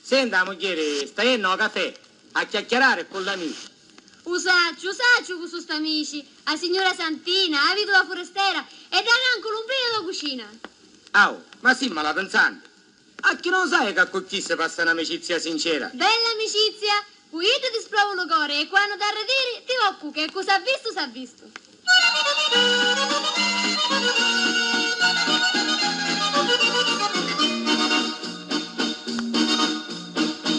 Senta, moglie, stai a caffè a chiacchierare con l'amico. Usaccio con questi amici, la signora Santina, la Vitola Forestiera e anche l'ombrino della cucina. Au, ma sì, ma la pensante. A chi non sai che con chi si passa un'amicizia sincera? Bella amicizia, qui io ti sprovo il cuore e quando ti arretiri ti occu che cosa ha visto, s'ha visto.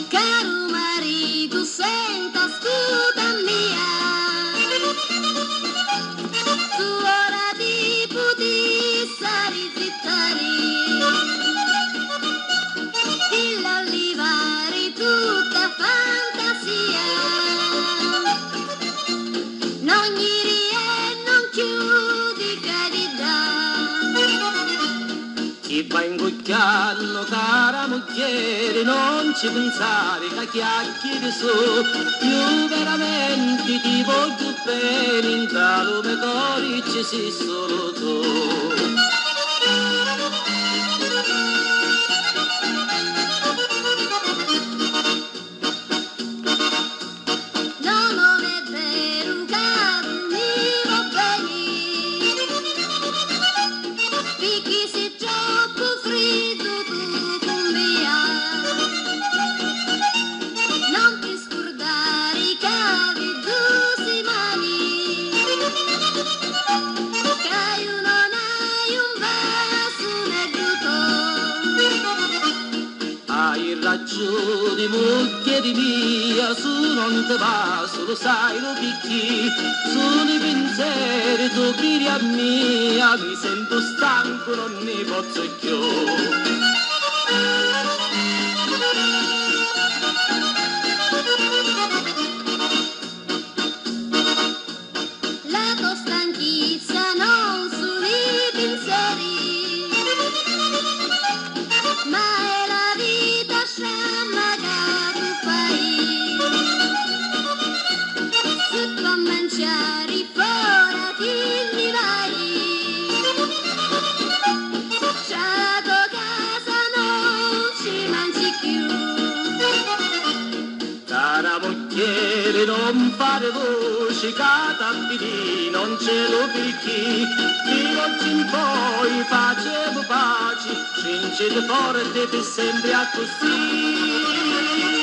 Caro marito, senta scusa mia, tu ora ti potessi rizittare, dill'allivare tutta fantasia, non gli rie, non chiudi carità. Chi va ingoiando, cara moglie, non ci pensare che chiacchiere su. Io veramente ti voglio bene, in talo me cori ci sei solo tu. No, non è vero che tu mi va bene, perché sei troppo freddo tu con via. Non ti scordare che avevi due mani, che io non hai un vaso nel tuo. Hai ragione, moglie mia, su non te va, lo sai lo picchi, sono i pensieri, tu credi a mia, mi sento stanco, non ne posso più. La tua stanchezza non sono i pensieri, ma è la vita sciamma che tu fai. Se tu a mangiare fuori ti mi vai, già la tua casa non ci mangi più. Cara moglie, non fare voce, catapiti, non ce lo picchi, di oggi in poi facevo pace, stringete forte per sempre a così.